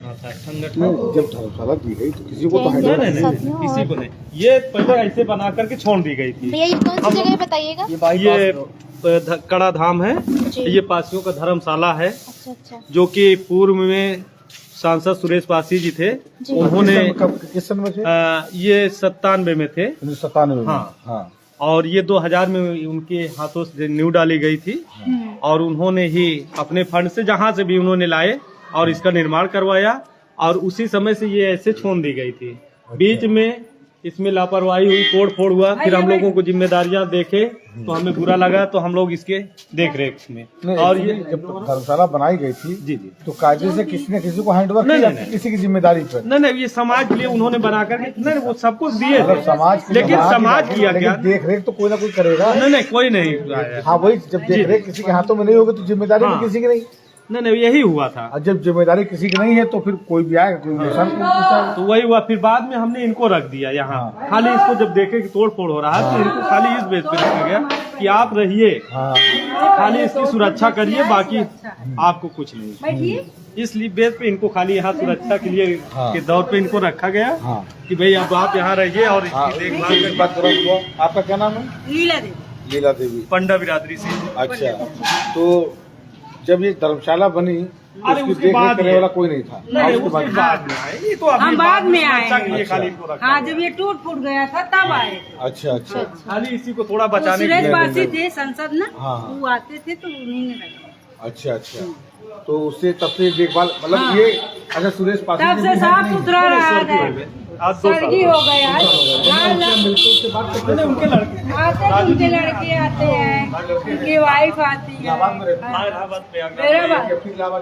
संगठन जब धर्मशाला दी गई तो किसी को तो नहीं, किसी को नहीं, ये पहले ऐसे बना करके छोड़ दी गई थी। भैया ये कौन सी जगह बताइएगा? ये कड़ा धाम है, ये पासियों का धर्मशाला है। अच्छा अच्छा। जो कि पूर्व में सांसद सुरेश पासी जी थे, उन्होंने किस सन में थे? ये 97 में थे, 97 में। हाँ। और ये 2000 में उनके हाथों से नींव डाली गई थी और उन्होंने ही अपने फंड से जहाँ से भी उन्होंने लाए और इसका निर्माण करवाया और उसी समय से ये ऐसे छोड़ दी गई थी। बीच में इसमें लापरवाही हुई, तोड़ फोड़ हुआ, फिर हम लोगों को जिम्मेदारियां देखे तो हमें बुरा लगा, तो हम लोग इसके देख रेख में। और ये जब धर्मशाला बनाई गई थी जी तो कायदे से किसी न किसी को हैंडओवर किया, किसी की जिम्मेदारी पर? नहीं, ये समाज के लिए उन्होंने बना करके नहीं, वो सब कुछ दिए समाज, लेकिन समाज किया क्या? देख रेख तो कोई ना कोई करेगा। नहीं, कोई नहीं। हाँ वही, जब देख रेख किसी के हाथों में नहीं होगी तो जिम्मेदारी भी किसी की नहीं। नहीं, यही हुआ था। और जब जिम्मेदारी किसी की नहीं है तो फिर कोई भी आएगा, कोई इंसान तो वही हुआ। फिर बाद में हमने इनको रख दिया यहाँ। खाली इसको जब देखे कि तोड़ फोड़ हो रहा है तो इनको खाली इस बेस पे रखा गया कि आप रहिए, खाली इसकी सुरक्षा करिए, बाकी आपको कुछ नहीं। इसलिए बेस पे इनको खाली यहाँ सुरक्षा के लिए के दौर पे इनको रखा गया कि भाई अब आप यहाँ रहिए और इसकी देखभाल। आपका क्या नाम है? लीला देवी, पंडा बिरादरी से। अच्छा, तो जब ये धर्मशाला बनी उसकी देख रेख करने वाला कोई नहीं था? उसके बाद में आए, ये तो हम बाद में आए। खाली इनको रखा। हाँ, जब ये टूट फूट गया था तब आए। अच्छा, खाली इसी को थोड़ा बचाने के लिए। सुरेश पासी थे संसद ना, हाँ। वो आते थे तो उन्हीं ने रखा। अच्छा, तो उससे तब से देखभाल मतलब ये अच्छा सुरेश पासी तब से साफ सुथरा रहा है। आज 2 साल हो गया है। उनके लड़के आते हैं, उनके लड़के आते हैं, उनकी वाइफ आती है। इलाहाबाद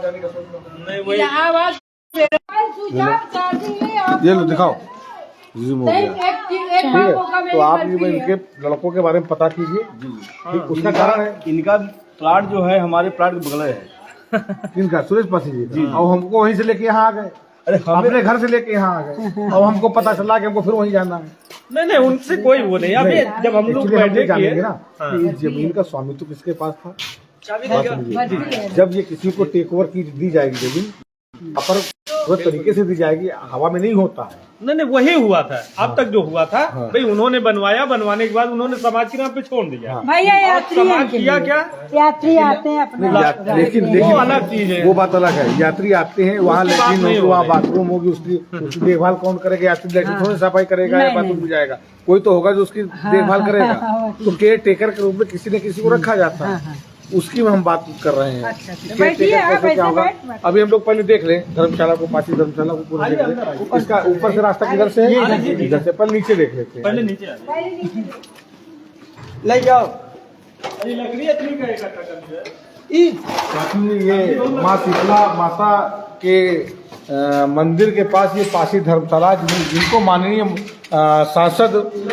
जाने का सोच रहा हूं। इलाहाबाद ये लो दिखाओ, रिज्यूम हो गया। ठीक है, तो आप ये इनके लड़कों के बारे में पता कीजिए। उसका कारण है इनका प्लाट जो है हमारे प्लाट के बगल है। इनका सुरेश पासी जी, और हमको वहीं से लेके यहाँ आ गए। अरे अपने घर से लेके यहाँ आ गए और हमको पता चला कि हमको फिर वहीं जाना है। नहीं, उनसे कोई वो नहीं। अभी जब हम लोग जानेंगे ना कि इस जमीन का स्वामित्व किसके पास था। जब ये किसी को टेक ओवर की दी जाएगी जमीन, अपर तरीके से दी जाएगी, हवा में नहीं होता है। नहीं, वही हुआ था। अब तक जो हुआ था भाई, उन्होंने बनवाया, बनवाने के बाद उन्होंने समाज के नाम पे छोड़ दिया। भैया यात्री समाज किया क्या? यात्री आते हैं अपने, लेकिन वो अलग चीज है, वो बात अलग है। यात्री आते हैं वहाँ, लेकिन वहाँ बाथरूम होगी, उसकी देखभाल कौन करेगा? यात्री लेकिन थोड़ी सफाई करेगा या बाथरूम में जाएगा? कोई तो होगा जो उसकी देखभाल करेगा। तो केयर टेकर के रूप में किसी न किसी को रखा जाता है, उसकी हम बात कर रहे हैं। क्या होगा अभी हम लोग पहले देख लें धर्मशाला को, पासी धर्मशाला को पूरा देख लें। इसका ऊपर से रास्ता किधर से है? इधर से। पहले नीचे देख लेते हैं। पहले नीचे ले जाओ। लकड़ी इतनी का इकट्ठा करनी है। ये माँ शीतला माता के मंदिर के पास ये पासी धर्मशाला जिनको माननीय सांसद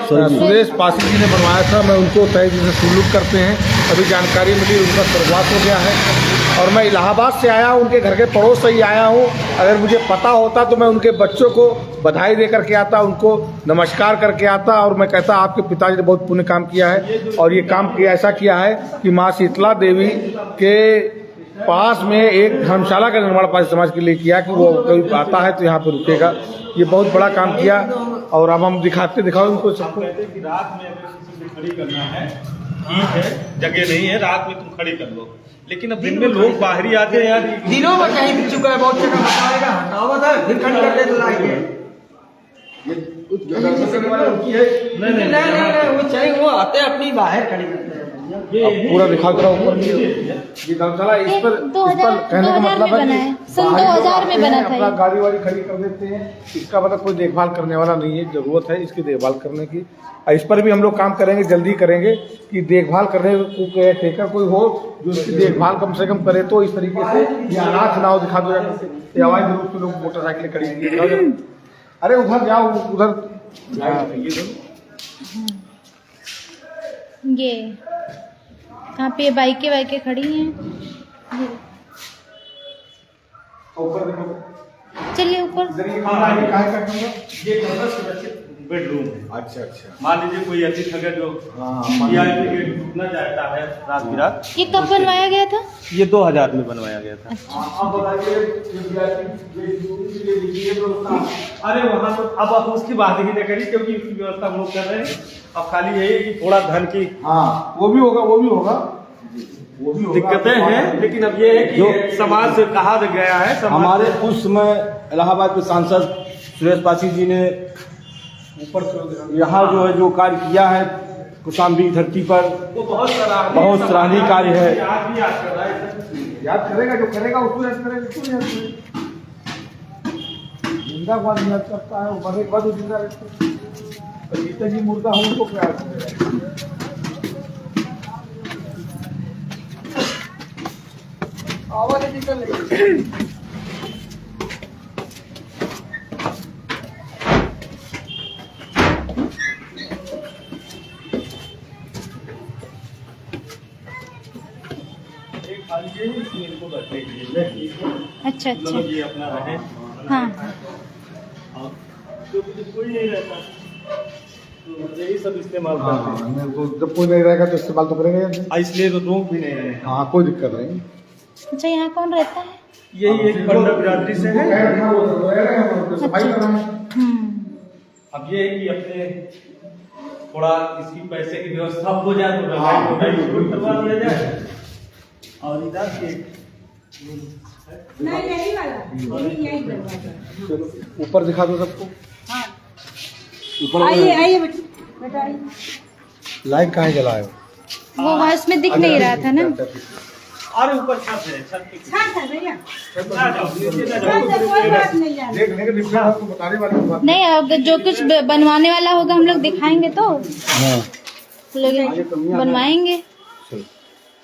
सुरेश पासी जी ने बनवाया था, मैं उनको तहे दिल से सलूट करते हैं। अभी जानकारी मिली, उनका स्वर्गवास हो गया है और मैं इलाहाबाद से आया हूँ, उनके घर के पड़ोस से ही आया हूँ। अगर मुझे पता होता तो मैं उनके बच्चों को बधाई दे करके आता, उनको नमस्कार करके आता और मैं कहता आपके पिताजी ने बहुत पुण्य काम किया है और ये काम ऐसा किया है कि माँ शीतला देवी के पास में एक धर्मशाला का निर्माण पासी समाज के लिए किया कि वो कोई आता है तो यहाँ पे रुकेगा। ये बहुत बड़ा काम किया और अब हम दिखाओ उनको सबको। रात में अगर किसी को खड़ी करना है, ठीक है, जगह नहीं है, रात में तुम खड़ी कर लो, लेकिन अब दिन में लोग बाहरी आते हैं यार। दिनों में कहीं भी चुका है, बहुत जगह बताएगा, हटाओ था फिर खड़ी कर दे तो लाएंगे। नहीं, वो चाहिए, वो आते हैं अपनी बाहर खड़ी करते हैं। पूरा दिखा कर ऊपर ये धर्मशाला इस पर कहने का मतलब है कि सन 2000 में बना था। अपना गाड़ी वाड़ी खड़ी कर देते हैं। इसका मतलब कोई देखभाल करने वाला नहीं है, जरूरत है इसकी देखभाल करने की। इस पर भी हम लोग काम करेंगे, जल्दी करेंगे कि देखभाल करने को टेकर कोई हो जो इसकी देखभाल कम से कम करे। तो इस तरीके से ये अनाथ ना हो, दिखा दो जाकर आवाज जरूर से लोग मोटरसाइकिलें खड़ी की। अरे उधर जाओ, उधर ये यहाँ पे बाइकें खड़ी हैं। चलिए ऊपर। ये बेडरूम है। अच्छा, मान लीजिए कोई अतिथि अगर जो घूमना चाहता है रात बिरात। ये कब बनवाया गया था? ये 2000 में बनवाया गया था। अच्छा। ये व्यवस्था। अरे वहाँ तो अब आप उसकी बात ही नहीं करी, क्योंकि उसकी व्यवस्था हम लोग कर रहे हैं। अब खाली यही है कि थोड़ा धन की हाँ वो भी होगा, वो भी होगा, वो भी होगा। दिक्कतें हैं, लेकिन अब ये है कि समाज से कहा गया है, हमारे उस समय इलाहाबाद के सांसद सुरेश पासी जी ने ऊपर से यहाँ जो है जो कार्य किया है कौशाम्बी की धरती पर, वो बहुत सराहनीय कार्य है। आज भी याद कर रहा है। याद करेगा, जो करेगा उसको याद करेगा, उसको याद करेगा। जिंदा को याद करता है, मरने के बाद वो जिंदा रहते हैं। तो जीते जी मुर्दा हो उनको क्या याद करेगा। आवाज निकल रही। अच्छा अच्छा। ये अपना रहे। हाँ क्योंकि कोई नहीं रहता तो यही सब इस्तेमाल करते हैं। जब कोई नहीं रहेगा तो इस्तेमाल तो करेंगे ही। इसलिए तो रोक भी नहीं रहे। हाँ कोई दिक्कत नहीं। अच्छा, यहाँ कौन रहता है? यही एक पंडा बिरादरी से है। अब ये है कि अपने थोड़ा इसकी पैसे की व्यवस्था हो जाए तो शुरू करवा दिया जाए। और इधर के नहीं यही वाला, यही दरवाजा। ऊपर दिखा दो सबको। हाँ ऊपर आइए आइए बेटा आइए। लाइट कहाँ जलाए हो? वो वहाँ इसमें दिख नहीं रहा था ना। और ऊपर छत है, छत की छत है भैया, ना जाओ, नीचे ना छत है, कोई बात नहीं जाने। देखने के डिफरेंस आपको बताने वाली बात नहीं, अब जो कुछ बनवाने वाला होगा हम लोग दिखाएंगे तो लोग बनवाएंगे।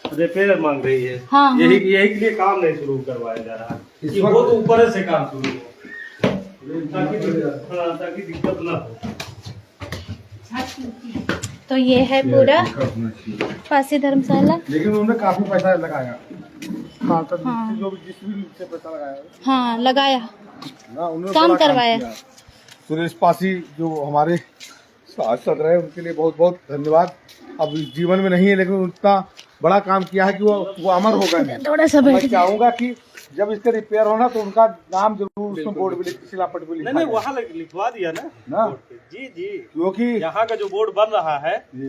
रिपेयर मांग रही है। हाँ, यही के लिए काम नहीं शुरू करवाया जा रहा है कि वो तो ऊपर से काम शुरू हो ताकि दिक्कत ना हो। तो ये है पूरा पासी धर्मशाला। लेकिन उन्होंने काफी पैसा लगाया। हाँ। जो भी जिस भी से पैसा लगाया हाँ लगाया, ना, उन्होंने काम बड़ा करवाया। किया। सुरेश पासी जो हमारे सांसद रहे उनके लिए बहुत बहुत धन्यवाद। अब इस जीवन में नहीं है लेकिन उतना बड़ा काम किया है कि वो अमर होगा नहीं। थोड़ा सा मैं चाहूंगा कि जब इसका रिपेयर होना तो उनका नाम जरूर उसमें बोर्ड पे शिलापट पे नहीं वहाँ लिखवा दिया ना बोर्ड पे। जी जी, क्योंकि यहाँ का जो बोर्ड बन रहा है जी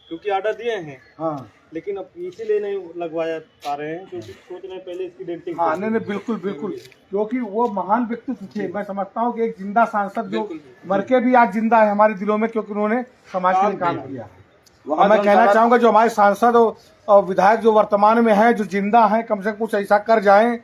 क्योंकि ऑर्डर दिए हैं, हाँ लेकिन अब इसीलिए नहीं लगवाया पा रहे हैं क्योंकि सोच रहे हैं पहले इसकी डेंटिंग। हाँ नहीं बिल्कुल बिल्कुल, क्योंकि वो महान व्यक्तित्व थे। मैं समझता हूँ कि एक जिंदा सांसद जो मर के भी आज जिंदा है हमारे दिलों में, क्योंकि उन्होंने समाज के लिए काम किया। और मैं कहना चाहूंगा जो हमारे सांसद और विधायक जो वर्तमान में हैं, जो जिंदा हैं, कम से कम कुछ ऐसा कर जाएं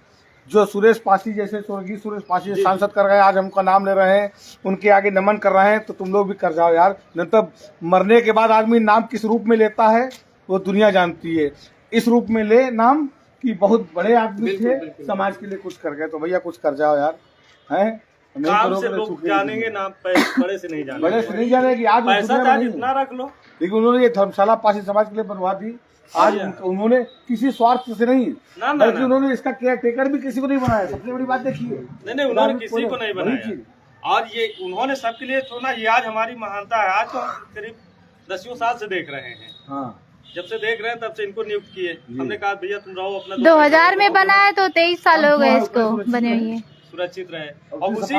जो सुरेश पासी जैसे स्वर्गीय सुरेश पासी सांसद कर गए, आज हमका नाम ले रहे हैं, उनके आगे नमन कर रहे हैं। तो तुम लोग भी कर जाओ यार, नहीं तो मरने के बाद आदमी नाम किस रूप में लेता है वो दुनिया जानती है। इस रूप में ले नाम कि बहुत बड़े आदमी थे, समाज के लिए कुछ कर गए। तो भैया कुछ कर जाओ यार, हैं काम से लोग जानेंगे, नाम बड़े से नहीं जानेंगे। बड़े से नहीं जानेगी। आज पैसा इतना रख लो, लेकिन उन्होंने ये धर्मशाला पासी समाज के लिए बनवा दी। आज उन्होंने किसी स्वार्थ से नहीं, बल्कि उन्होंने इसका केयर टेकर भी किसी को नहीं बनाया। सबसे बड़ी बात देखिए, नहीं उन्होंने किसी को नहीं बनाया। और ये उन्होंने सबके लिए थोड़ा, ये आज हमारी महानता है। आज तो करीब 10 साल से देख रहे हैं। हाँ, जब से देख रहे हैं तब से इनको नियुक्त किए। हमने कहा भैया तुम रहो अपना। 2000 में बना है तो 23 साल हो गए इसको बने हुए, सुरक्षित रहे। और उसी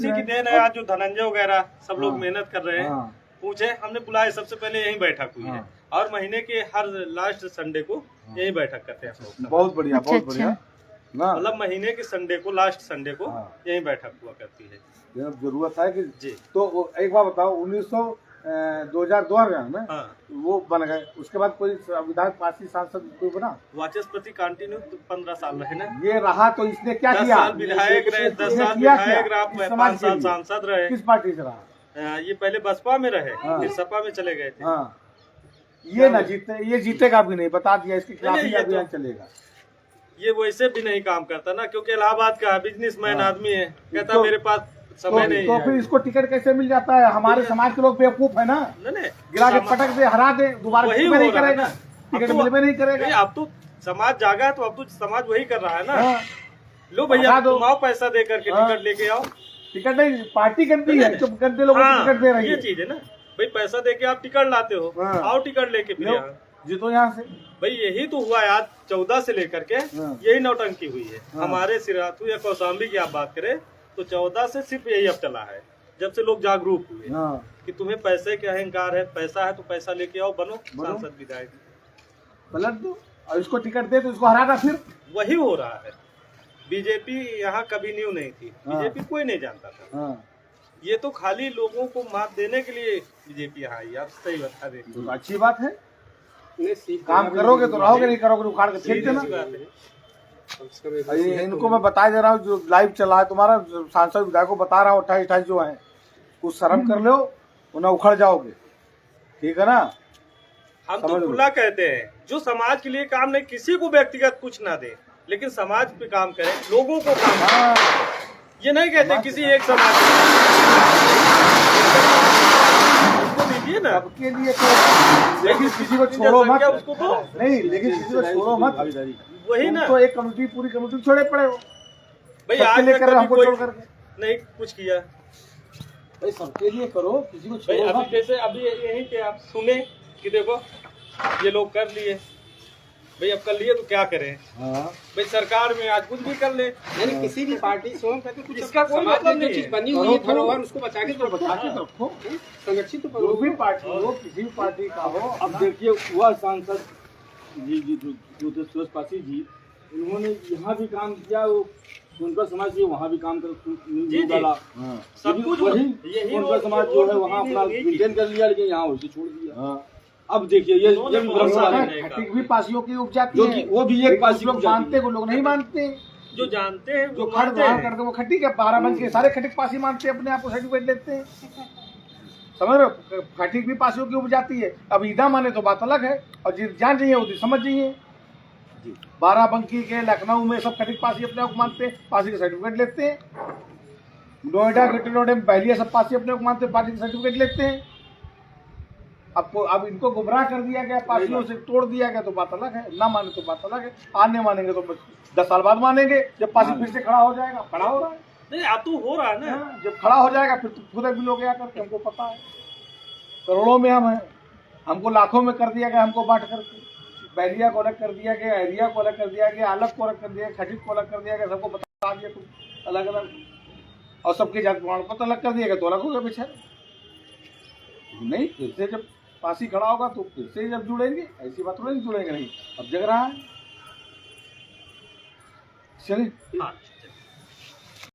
की देन है आज जो धनंजय वगैरह सब लोग मेहनत कर रहे हैं। पूछे, हमने बुलाए, सबसे पहले यही बैठक हुई है और महीने के हर लास्ट संडे को यही बैठक करते हैं हम लोग। बहुत बढ़िया, बहुत बढ़िया। मतलब महीने के संडे को, लास्ट संडे को यही बैठक हुआ करती है। जरूरत है कि जी। तो एक बार बताओ, 2002 में वो बन गए, उसके बाद कोई विधायक पासी सांसद कोई बना? वाचस्पति कंटिन्यू 15 साल रहे ना। ये रहा तो इसने क्या किया? 10 साल विधायक रहे, 10 साल विधायक रहा, 5 साल सांसद रहे। किस पार्टी से रहा? ये पहले बसपा में रहे, फिर सपा में चले गए थे। हाँ, ये ना जीते, ये जीतेगा भी नहीं, बता दिया। इसके खिलाफ ही अभियान चलेगा। ये वैसे भी नहीं काम करता ना, क्योंकि इलाहाबाद का बिजनेसमैन आदमी है। कहता मेरे पास समय नहीं है। तो फिर इसको टिकट कैसे मिल जाता है? हमारे समाज के लोग बेवकूफ है ना, गिरा के पटक दे, हरा दे, दोबारा नहीं करेगा, टिकट मिलवे नहीं करेगा। अब तो समाज जागा है, तो अब तो समाज वही कर रहा है ना। लो भैया तुम आओ, पैसा दे करके टिकट लेके आओ। टिकट नहीं, पार्टी करती है, चुप करते लोगों को टिकट दे रही है। ये चीज है ना भाई, पैसा दे के आप टिकट लाते हो, आओ टिकट लेके फिर यहाँ जीतो यहाँ से। भाई यही तो हुआ है। आज 14 से लेकर के यही नौटंकी हुई है। हमारे सिराथू या कौशाम्बी की आप बात करें तो 14 से सिर्फ यही अब चला है, जब से लोग जागरूक हुए हाँ कि तुम्हें पैसे के अहंकार है, पैसा है तो पैसा लेके आओ, बनो सांसद विधायक। पलट दो और इसको टिकट दे तो इसको हराना फिर। वही हो रहा है। बीजेपी यहाँ कभी न्यू नहीं थी, हाँ। बीजेपी कोई नहीं जानता था। हाँ ये तो खाली लोगों को मात देने के लिए बीजेपी यहाँ आई। आप सही बता रहे तो अच्छी बात है, काम करोगे तो रहोगे, नहीं करोगे तो उखाड़ के फेंक देना। ये इनको मैं बता दे रहा हूँ, जो लाइव चला है तुम्हारा सांसद विधायक को बता रहा हूँ, 28 जो है कुछ शर्म कर लो उन्हें उखड़ जाओगे, ठीक है ना। हम तो खुला कहते हैं, जो समाज के लिए काम नहीं, किसी को व्यक्तिगत कुछ ना दे, लेकिन समाज पे काम करें, लोगों को काम करें। ये नहीं कहते किसी एक समाज को दीजिए ना, सबके लिए तो, लेकिन किसी को छोड़ो मत, उसको तो नहीं लेकिन किसी को छोड़ो मत। वही ना, तो एक कमेटी पूरी कमेटी छोड़े पड़े हो भाई सबके आज लिए कर रहे हो, तक हमको कोई छोड़ करके नहीं कुछ किया। भाई सबके लिए करो, किसी को भाई छोड़ो अभी मत। जैसे अभी यही पे आप सुने कि देखो ये लोग कर लिए, भाई अब कर लिए तो क्या करें। हाँ भाई सरकार में आज कुछ भी कर ले, यानी किसी भी पार्टी से हम कहते कुछ इसका कोई समाज मतलब में जो नहीं चीज है। बनी हुई है धरोहर उसको बचा के तो बचा के रखो, संरक्षित तो जो करो। भी पार्टी हो, किसी भी पार्टी का हो। अब देखिए हुआ सांसद जी जो थे सुरेश पासी जी, उन्होंने यहाँ भी काम किया, वो उनका समाज जो वहाँ भी काम जी। डाला, सब कुछ वही यही उनका समाज जो है वहाँ अपना मेंटेन कर लिया, लेकिन यहाँ उसे छोड़ दिया। हाँ। अब देखिए ये भी भ्रष्टाचार है, खटिक भी पासियों की उपजाती जो है, कि वो भी एक पासी लोग मानते को लोग नहीं मानते, जो जानते हैं जो वो खड़ मानते वहां हैं। करते वो खटिक है, 12 बंद के सारे खटिक पासी मानते हैं, अपने आप को सर्टिफिकेट लेते हैं, समझ रहे हो। खटिक भी पासियों की उपजाती है। अब ईदा माने तो बात अलग है, और जिस जान जाइए वो समझ जाइए। 12बंकी के लखनऊ में सब खटिक पासी अपने आप को मानते हैं, पासी का सर्टिफिकेट लेते हैं। नोएडा ग्रेटर नोएडा में पहले सब पासी अपने को मानते हैं, पासी का सर्टिफिकेट लेते हैं। अब इनको गुमराह कर दिया गया, पार्टियों से तोड़ दिया गया, तो बात अलग है। ना माने तो बात अलग है, आज नहीं मानेंगे तो 10 साल बाद मानेंगे, जब पार्टी फिर से खड़ा हो जाएगा। खड़ा हो रहा है, नहीं अब तो हो रहा है ना। जब खड़ा हो जाएगा फिर तो खुद भी लोग आकर के, हमको पता है करोड़ों में हम हैं, हमको लाखों में कर दिया गया, हमको बांट करके बैरिया को अलग कर दिया गया, एरिया को अलग कर दिया गया, अलग को अलग कर दिया, खटिक को अलग कर दिया गया, सबको बता दिया तुम अलग अलग, और सबके जात प्रमाण पत्र अलग कर दिया गया, तो अलग हो गया बेचारे। नहीं, फिर से जब पासी खड़ा होगा तो फिर से जब जुड़ेंगे, ऐसी बात नहीं जुड़ेंगे नहीं। अब जग रहा है, चलिए। हाँ।